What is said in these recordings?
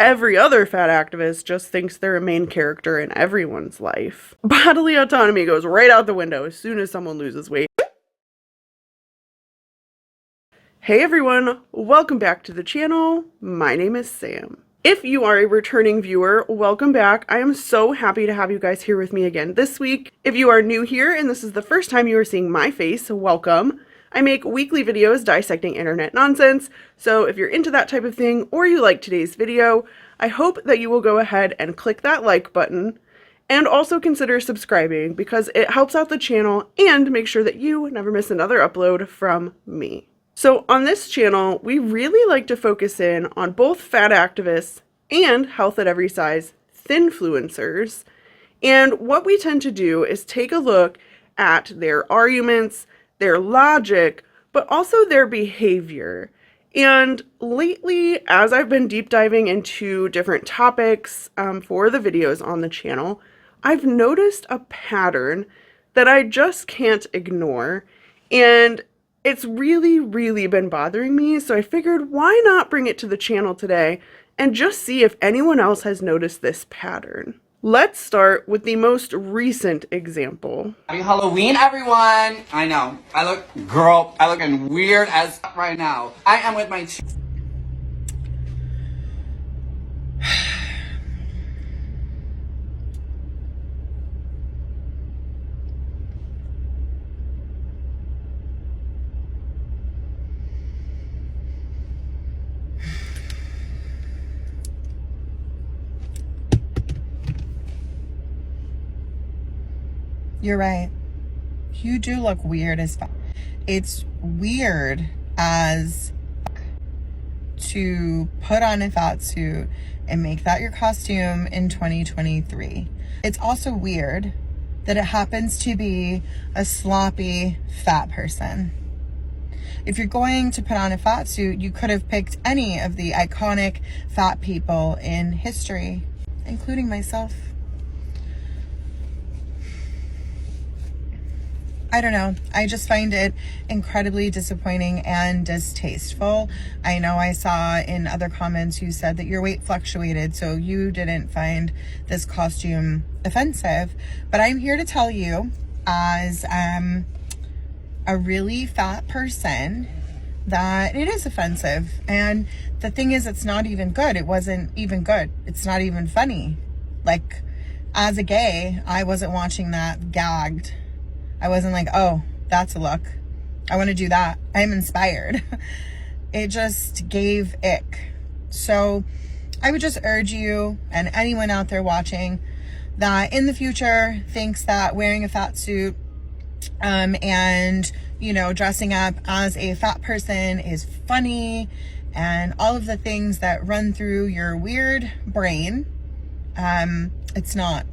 Every other fat activist just thinks they're a main character in everyone's life. Bodily autonomy goes right out the window as soon as someone loses weight. Hey everyone, welcome back to the channel. My name is Sam. If you are a returning viewer, welcome back. I am so happy to have you guys here with me again this week. If you are new here and this is the first time you are seeing my face, welcome. I make weekly videos dissecting internet nonsense, so if you're into that type of thing or you like today's video, I hope that you will go ahead and click that like button and also consider subscribing because it helps out the channel and make sure that you never miss another upload from me. So on this channel, we really like to focus in on both fat activists and health at every size thinfluencers. And what we tend to do is take a look at their arguments, their logic, but also their behavior. And lately, as I've been deep diving into different topics for the videos on the channel, I've noticed a pattern that I just can't ignore. And it's really been bothering me, so I figured why not bring it to the channel today and just see if anyone else has noticed this pattern. Let's start with the most recent example. Happy Halloween, everyone! I know, I looking weird as right now. I am with my You're right. You do look weird as fuck. It's weird as fuck to put on a fat suit and make that your costume in 2023. It's also weird that it happens to be a sloppy fat person. If you're going to put on a fat suit, you could have picked any of the iconic fat people in history, including myself. I don't know. I just find it incredibly disappointing and distasteful. I know I saw in other comments you said that your weight fluctuated, so you didn't find this costume offensive. But I'm here to tell you, as a really fat person, that it is offensive. And the thing is, it's not even good. It wasn't even good. It's not even funny. Like, as a gay, I wasn't watching that gagged. I wasn't like, oh, that's a look. I want to do that. I'm inspired. It just gave ick. So I would just urge you and anyone out there watching that in the future thinks that wearing a fat suit and, you know, dressing up as a fat person is funny and all of the things that run through your weird brain, it's not.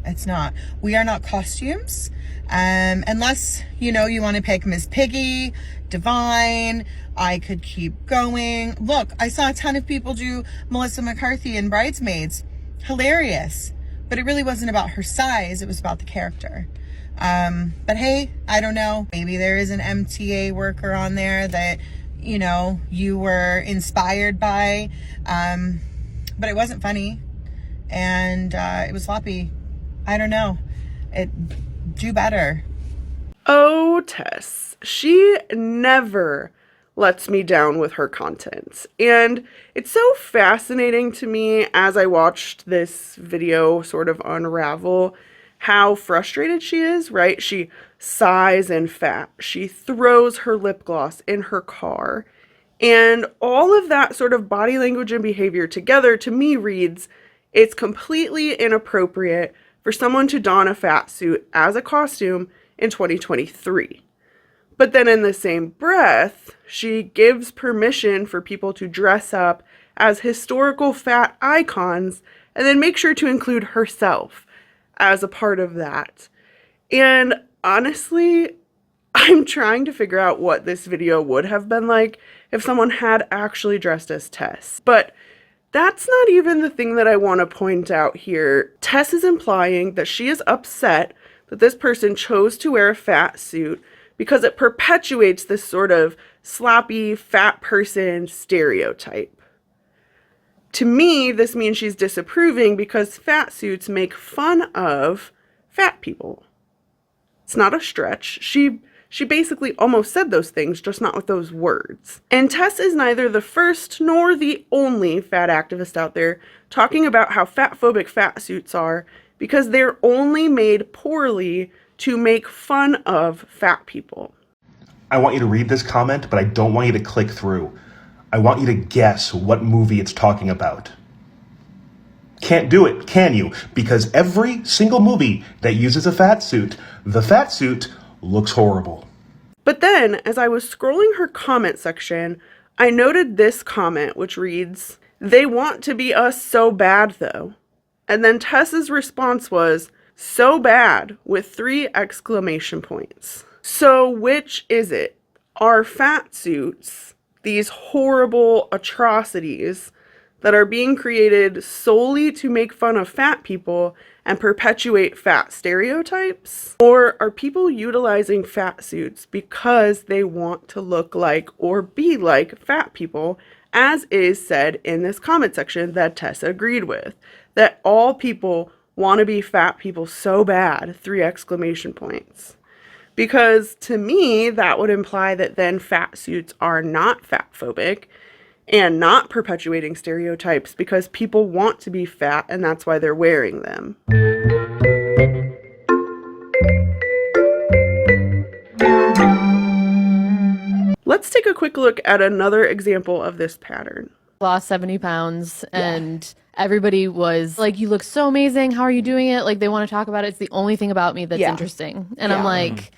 It's not. We are not costumes. Unless, you know, you want to pick Miss Piggy, Divine. I could keep going. Look, I saw a ton of people do Melissa McCarthy in Bridesmaids. Hilarious. But it really wasn't about her size. It was about the character. But hey, I don't know. Maybe there is an MTA worker on there that, you know, you were inspired by. But it wasn't funny. And it was sloppy. I don't know. Do better. Oh, Tess. She never lets me down with her content. And it's so fascinating to me as I watched this video sort of unravel how frustrated she is, right? She sighs in fat. She throws her lip gloss in her car. And all of that sort of body language and behavior together to me reads, it's completely inappropriate for someone to don a fat suit as a costume in 2023. But then in the same breath, she gives permission for people to dress up as historical fat icons and then make sure to include herself as a part of that. And honestly, I'm trying to figure out what this video would have been like if someone had actually dressed as Tess. But that's not even the thing that I want to point out here. Tess is implying that she is upset that this person chose to wear a fat suit because it perpetuates this sort of sloppy fat person stereotype. To me, this means she's disapproving because fat suits make fun of fat people. It's not a stretch. She basically almost said those things, just not with those words. And Tess is neither the first nor the only fat activist out there talking about how fatphobic fat suits are, because they're only made poorly to make fun of fat people. I want you to read this comment, but I don't want you to click through. I want you to guess what movie it's talking about. Can't do it, can you? Because every single movie that uses a fat suit, the fat suit looks horrible. But then, as I was scrolling her comment section, I noted this comment, which reads, "They want to be us so bad, though." And then Tess's response was, "So bad," with 3 exclamation points. So which is it? Are fat suits these horrible atrocities that are being created solely to make fun of fat people and perpetuate fat stereotypes? Or are people utilizing fat suits because they want to look like or be like fat people, as is said in this comment section that Tessa agreed with, that all people want to be fat people so bad, 3 exclamation points. Because to me, that would imply that then fat suits are not fatphobic and not perpetuating stereotypes because people want to be fat and that's why they're wearing them. Let's take a quick look at another example of this pattern. Lost 70 pounds and everybody was like, "You look so amazing. How are you doing it?" Like, they want to talk about it. It's the only thing about me that's interesting. And I'm like,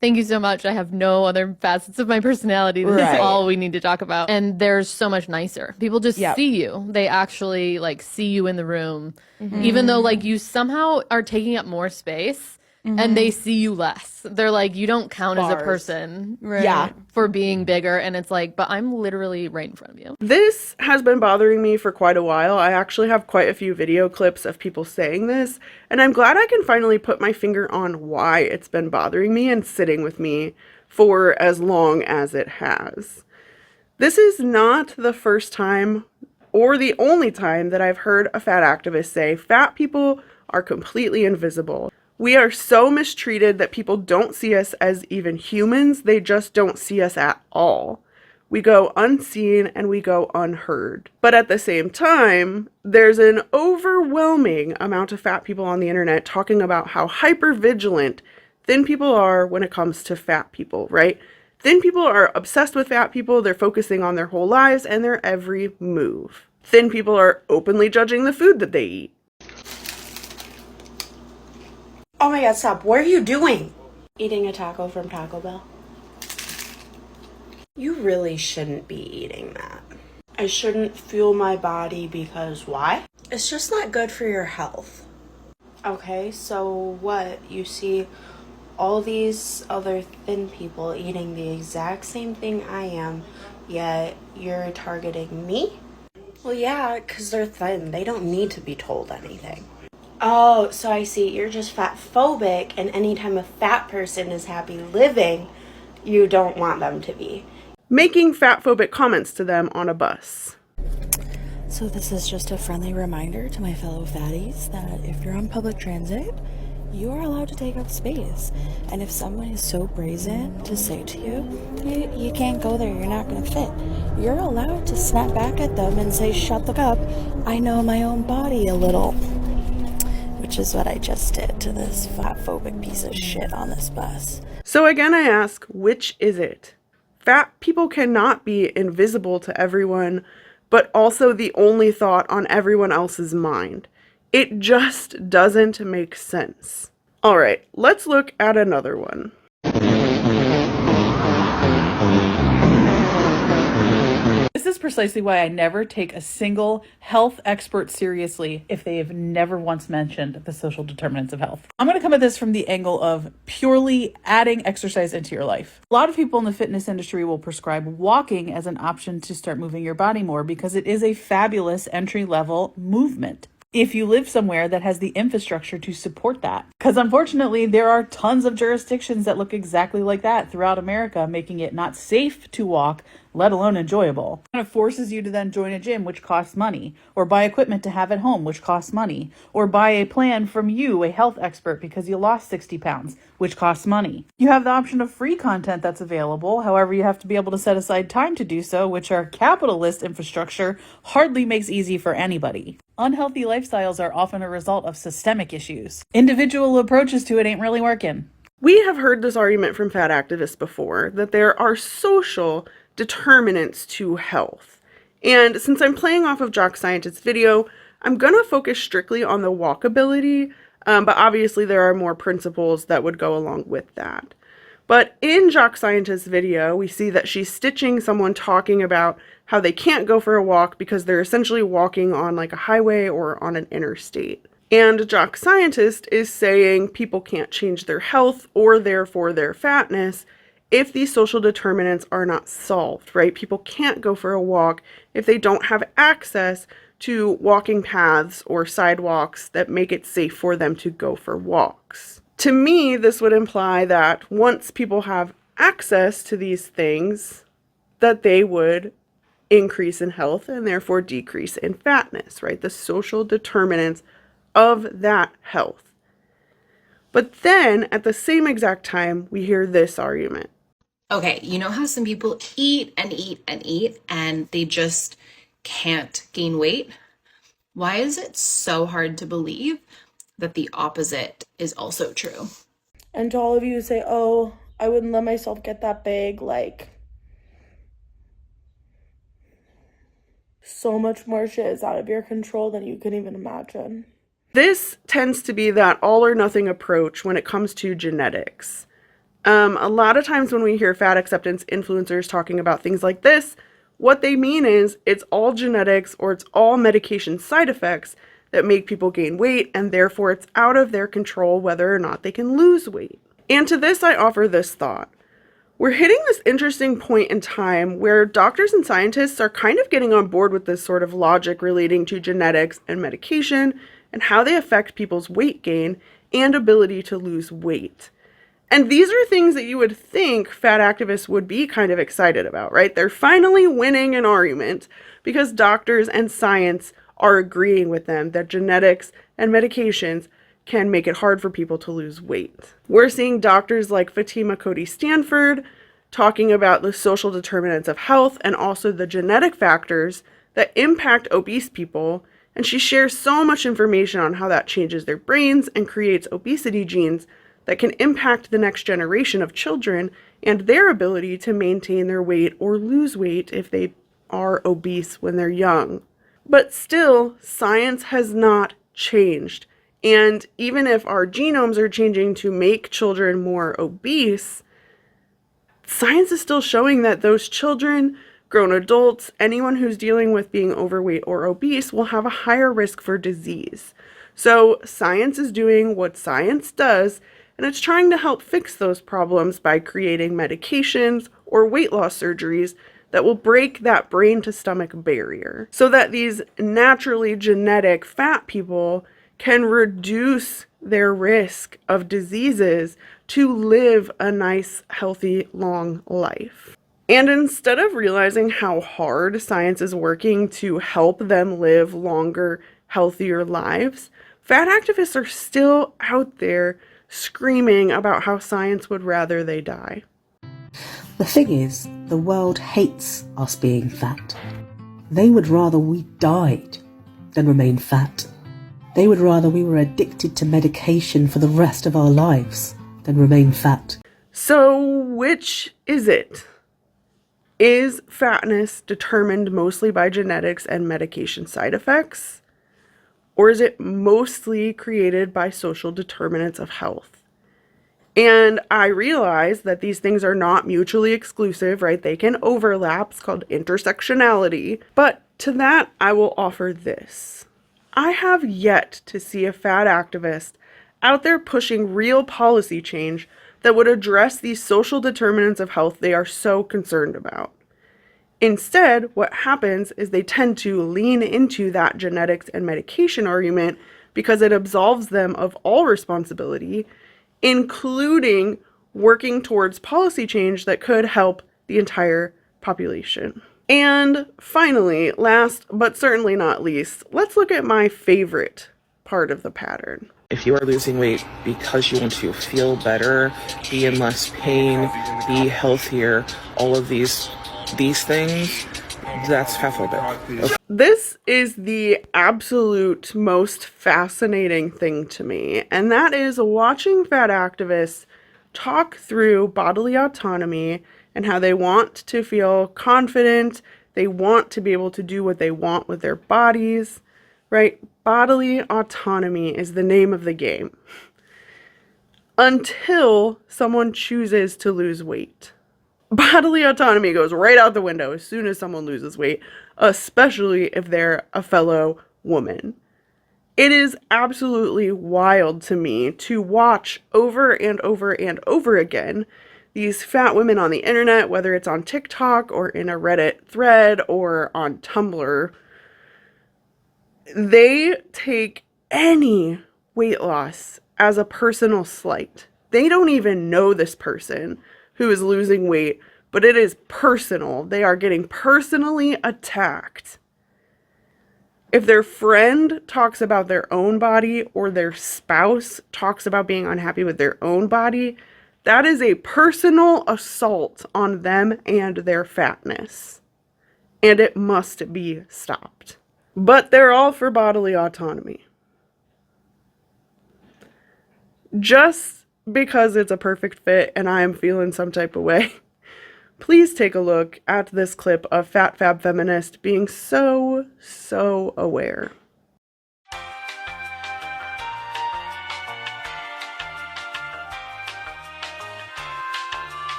thank you so much. I have no other facets of my personality. This is all we need to talk about. And they're so much nicer. People just see you. They actually like see you in the room, even though like you somehow are taking up more space. And they see you less. They're like, you don't count as a person for being bigger. And it's like, but I'm literally right in front of you. This has been bothering me for quite a while. I actually have quite a few video clips of people saying this, and I'm glad I can finally put my finger on why it's been bothering me and sitting with me for as long as it has. This is not the first time or the only time that I've heard a fat activist say fat people are completely invisible. We are so mistreated that people don't see us as even humans. They just don't see us at all. We go unseen and we go unheard. But at the same time, there's an overwhelming amount of fat people on the internet talking about how hypervigilant thin people are when it comes to fat people, right? Thin people are obsessed with fat people. They're focusing on their whole lives and their every move. Thin people are openly judging the food that they eat. Oh my god, stop. What are you doing? Eating a taco from Taco Bell. You really shouldn't be eating that. I shouldn't fuel my body because why? It's just not good for your health. Okay, so what? You see all these other thin people eating the exact same thing I am, yet you're targeting me? Well, yeah, because they're thin. They don't need to be told anything. Oh, so I see. You're just fat phobic, and anytime a fat person is happy living, you don't want them to be. Making fat phobic comments to them on a bus. So this is just a friendly reminder to my fellow fatties that if you're on public transit, you are allowed to take up space. And if someone is so brazen to say to you, you can't go there, you're not going to fit, you're allowed to snap back at them and say, shut the fuck up, I know my own body a little. Which is what I just did to this fat-phobic piece of shit on this bus. So again, I ask, which is it? Fat people cannot be invisible to everyone, but also the only thought on everyone else's mind. It just doesn't make sense. All right, let's look at another one. This is precisely why I never take a single health expert seriously if they have never once mentioned the social determinants of health. I'm going to come at this from the angle of purely adding exercise into your life. A lot of people in the fitness industry will prescribe walking as an option to start moving your body more because it is a fabulous entry-level movement if you live somewhere that has the infrastructure to support that. Because unfortunately, there are tons of jurisdictions that look exactly like that throughout America, making it not safe to walk, let alone enjoyable. It kind of forces you to then join a gym, which costs money, or buy equipment to have at home, which costs money, or buy a plan from you, a health expert, because you lost 60 pounds, which costs money. You have the option of free content that's available. However, you have to be able to set aside time to do so, which our capitalist infrastructure hardly makes easy for anybody. Unhealthy lifestyles are often a result of systemic issues. Individual approaches to it ain't really working. We have heard this argument from fat activists before, that there are social determinants to health. And since I'm playing off of Jock Scientist's video, I'm going to focus strictly on the walkability, but obviously there are more principles that would go along with that. But in Jock Scientist's video, we see that she's stitching someone talking about how they can't go for a walk because they're essentially walking on like a highway or on an interstate. And Jock Scientist is saying people can't change their health or therefore their fatness if these social determinants are not solved, right? People can't go for a walk if they don't have access to walking paths or sidewalks that make it safe for them to go for walks. To me, this would imply that once people have access to these things, that they would increase in health and therefore decrease in fatness, right? The social determinants of that health. But then at the same exact time, we hear this argument. Okay, you know how some people eat and eat and eat and they just can't gain weight? Why is it so hard to believe that the opposite is also true? And to all of you who say, oh, I wouldn't let myself get that big, like, so much more shit is out of your control than you can even imagine. This tends to be that all or nothing approach when it comes to genetics. A lot of times when we hear fat acceptance influencers talking about things like this, what they mean is it's all genetics or it's all medication side effects that make people gain weight, and therefore it's out of their control whether or not they can lose weight. And to this I offer this thought. We're hitting this interesting point in time where doctors and scientists are kind of getting on board with this sort of logic relating to genetics and medication and how they affect people's weight gain and ability to lose weight. And these are things that you would think fat activists would be kind of excited about, right? They're finally winning an argument because doctors and science are agreeing with them that genetics and medications can make it hard for people to lose weight. We're seeing doctors like Fatima Cody Stanford talking about the social determinants of health and also the genetic factors that impact obese people. And she shares so much information on how that changes their brains and creates obesity genes that can impact the next generation of children and their ability to maintain their weight or lose weight if they are obese when they're young. But still, science has not changed. And even if our genomes are changing to make children more obese, science is still showing that those children, grown adults, anyone who's dealing with being overweight or obese will have a higher risk for disease. So science is doing what science does, and it's trying to help fix those problems by creating medications or weight loss surgeries that will break that brain to stomach barrier so that these naturally genetic fat people can reduce their risk of diseases to live a nice, healthy, long life. And instead of realizing how hard science is working to help them live longer, healthier lives, fat activists are still out there screaming about how science would rather they die. The thing is, the world hates us being fat. They would rather we died than remain fat. They would rather we were addicted to medication for the rest of our lives than remain fat. So which is it? Is fatness determined mostly by genetics and medication side effects? Or is it mostly created by social determinants of health? And I realize that these things are not mutually exclusive, right? They can overlap. It's called intersectionality. But to that, I will offer this. I have yet to see a fat activist out there pushing real policy change that would address these social determinants of health they are so concerned about. Instead, what happens is they tend to lean into that genetics and medication argument because it absolves them of all responsibility, including working towards policy change that could help the entire population. And finally, last but certainly not least, let's look at my favorite part of the pattern. If you are losing weight because you want to feel better, be in less pain, be healthier, all of these things, that's fatphobic. Okay. This is the absolute most fascinating thing to me, and that is watching fat activists talk through bodily autonomy and how they want to feel confident, they want to be able to do what they want with their bodies, right? Bodily autonomy is the name of the game. Until someone chooses to lose weight. Bodily autonomy goes right out the window as soon as someone loses weight, especially if they're a fellow woman. It is absolutely wild to me to watch over and over and over again these fat women on the internet, whether it's on TikTok or in a Reddit thread or on Tumblr. They take any weight loss as a personal slight. They don't even know this person who is losing weight, but it is personal. They are getting personally attacked. If their friend talks about their own body or their spouse talks about being unhappy with their own body, that is a personal assault on them and their fatness. And it must be stopped. But they're all for bodily autonomy. Just because it's a perfect fit and I am feeling some type of way, please take a look at this clip of fatfabfeminist being so aware.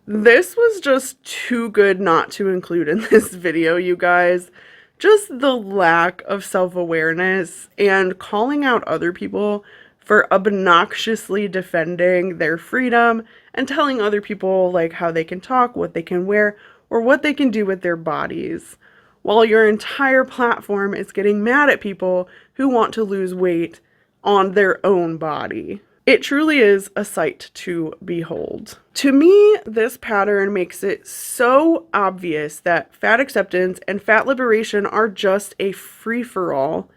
This was just too good not to include in this video, you guys. Just the lack of self-awareness and calling out other people for obnoxiously defending their freedom and telling other people like how they can talk, what they can wear, or what they can do with their bodies, while your entire platform is getting mad at people who want to lose weight on their own body. It truly is a sight to behold. To me, this pattern makes it so obvious that fat acceptance and fat liberation are just a free-for-all,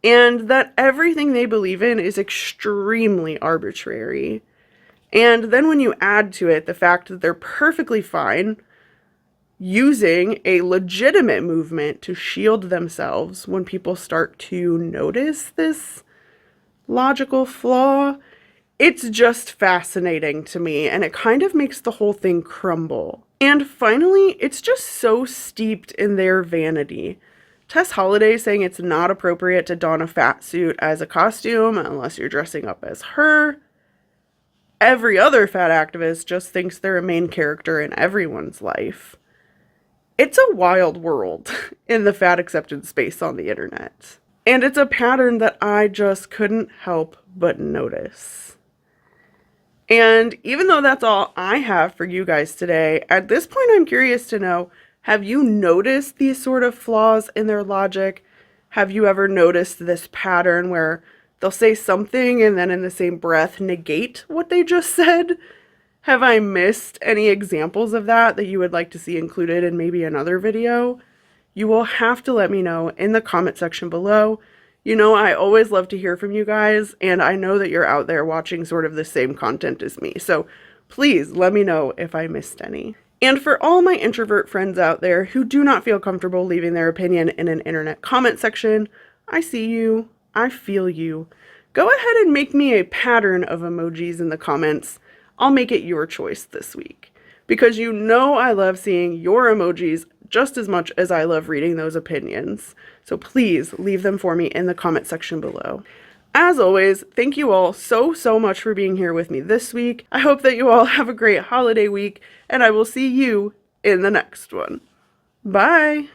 and that everything they believe in is extremely arbitrary. And then when you add to it the fact that they're perfectly fine using a legitimate movement to shield themselves when people start to notice this logical flaw, it's just fascinating to me, and it kind of makes the whole thing crumble. And finally, it's just so steeped in their vanity. Tess Holliday saying it's not appropriate to don a fat suit as a costume unless you're dressing up as her. Every other fat activist just thinks they're a main character in everyone's life. It's a wild world in the fat acceptance space on the internet. And it's a pattern that I just couldn't help but notice. And even though that's all I have for you guys today, at this point I'm curious to know, have you noticed these sort of flaws in their logic? Have you ever noticed this pattern where they'll say something and then in the same breath negate what they just said? Have I missed any examples of that you would like to see included in maybe another video? You will have to let me know in the comment section below. You know, I always love to hear from you guys, and I know that you're out there watching sort of the same content as me, so please let me know if I missed any. And for all my introvert friends out there who do not feel comfortable leaving their opinion in an internet comment section, I see you, I feel you. Go ahead and make me a pattern of emojis in the comments. I'll make it your choice this week, because you know I love seeing your emojis just as much as I love reading those opinions. So please leave them for me in the comment section below. As always, thank you all so much for being here with me this week. I hope that you all have a great holiday week, and I will see you in the next one. Bye!